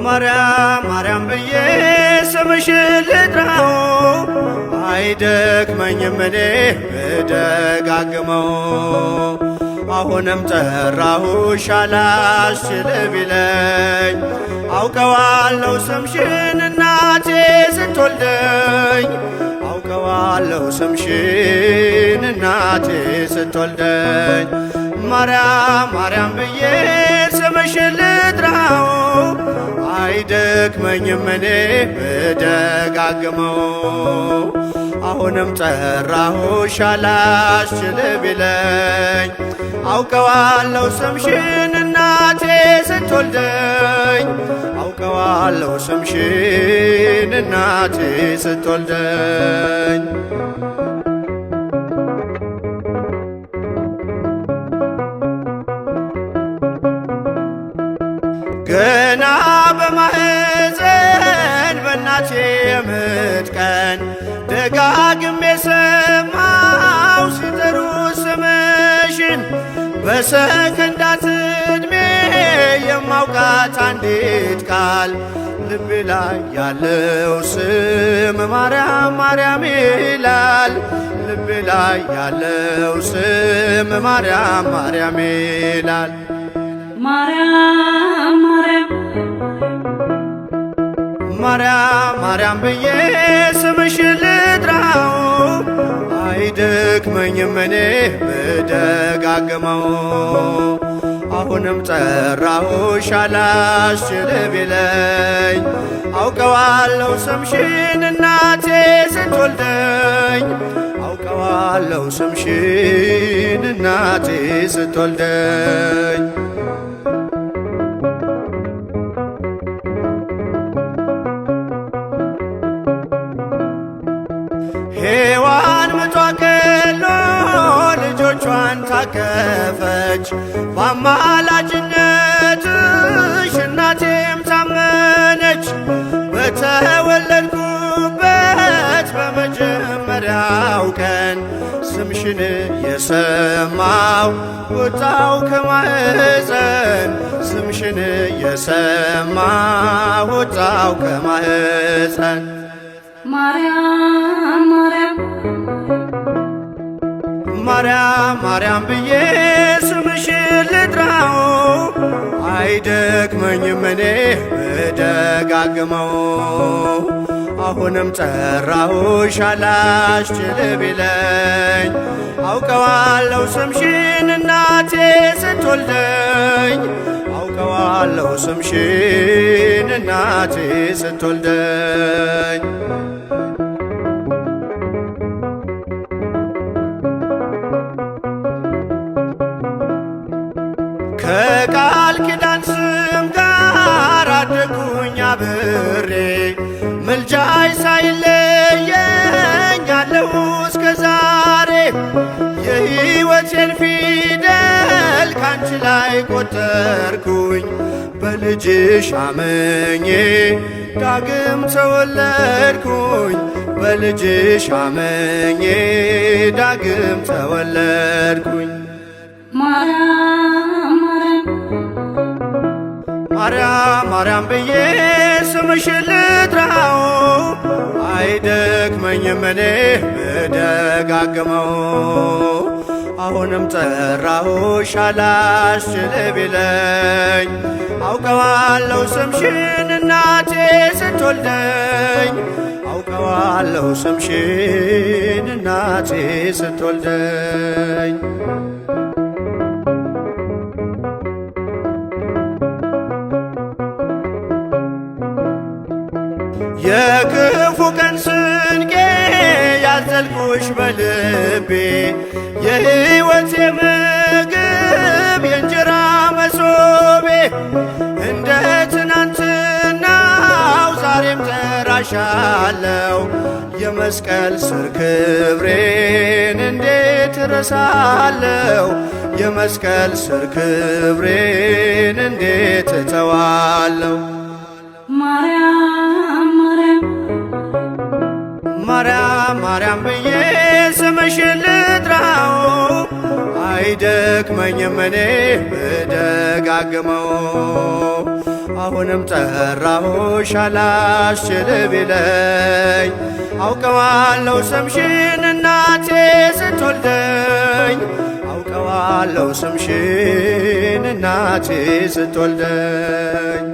ማርያም ማርያም ብዬ ስምሽን ልጥራው አይደክመኝም እኔ ብደጋግመው። አሁንም ጠራሁሽ አላስችል ቢለኝ አውቀዋለሁ ስምሽን እናቴ ስትወልደኝ አውቀዋለሁ ስምሽን እናቴ ስትወልደኝ። ማርያም ማርያም ብዬ ስምሽን ልጥራው አይደክመኝም እኔ ብደጋግመው። አሁንም ጠራሁሽ አላስችል ቢለኝ አውቀዋለሁ ስምሽን እናቴ ስትወልደኝ አውቀዋለሁ ስምሽን እናቴ ስትወልደኝ። ገና በማህፀን በእናቴ የምጥ ቀን ደጋግሜ ሰማው ሲጠሩ ስምሽን በሰከንዳት ዕድሜ የማውቃት አንዲት ቃል ልቤ ላይ ያለው ስም ማርያም ማርያም ይላል። ልቤ ላይ ያለው ስም ማርያም ማርያም ይላል። ማርያም ማርያም ማርያም ማርያም ብዬ ስምሽን ልጥራው አይደክመኝም እኔ ብደጋግመው። አሁንም ጠራሁሽ አላስችል ቢለኝ አውቀዋለሁ ስምሽን እናቴ ስትወልደኝ አውቀዋለሁ ስምሽን እናቴ ስትወልደኝ። ሔዋን ምጧ ቀሎ ልጆቿን ታቀፈች በአማላጅነትሽ እናቴም ታመነች። በተወለድኩበት በመጀመሪያው ቀን ስምሽን የሰማው ወጣው ከማህፀን ስምሽን የሰማው ወጣው ከማህፀን። ማርያም ማርያም ማርያም ማርያም ብዬ ስምሽን ልጥራው አይደክመኝም እኔ ብደጋግመው። አሁንም ጠራሁሽ አላስችል ቢለኝ አውቀዋለሁ ስምሽን እናቴ ስትወልደኝ አውቀዋለሁ ስምሽን እናቴ ስትወልደኝ። ከቃል ኪዳን ስም ጋር አደጉኝ አብሬ ምልጃይ ሳይለየኝ አለሁ እስከ ዛሬ። የሕይወቴን ፊደል ካንቺ ላይ ቆጠርኩኝ በልጅሽ አመኜ ዳግም ተወለድኩኝ በልጅሽ አመኜ ዳግም ተወለድኩኝ። ማርያም ማርያም ማርያም ብዬ ስምሽን ልጥራው አይደክመኝም እኔ ብደጋግመው። አሁንም ጠራሁሽ አላስችል ቢለኝ አውቀዋለሁ ስምሽን እናቴ ስትወልደኝ አውቀዋለሁ ስምሽን እናቴ ስትወልደኝ። የክፉ ቀን ስንቄ ያዘልኩሽ በልቤ የሕይወቴ ምግብ የእንጀራ መሶቤ እንደ ትናንትናው ዛሬም ጠራሻለው የመስቀል ስር ክብሬን እንዴት እረሳለው የመስቀል ስር ክብሬን እንዴት እተዋለው። ማርያም ማርያም ማርያም ማርያም ብዬ ስምሽን ልጥራው አይደክመኝም እኔ ብደጋግመው። አሁንም ጠራሁሽ አላስችል ቢለኝ አውቀዋለሁ ስምሽን እናቴ ስትወልደኝ አውቀዋለሁ ስምሽን እናቴ ስትወልደኝ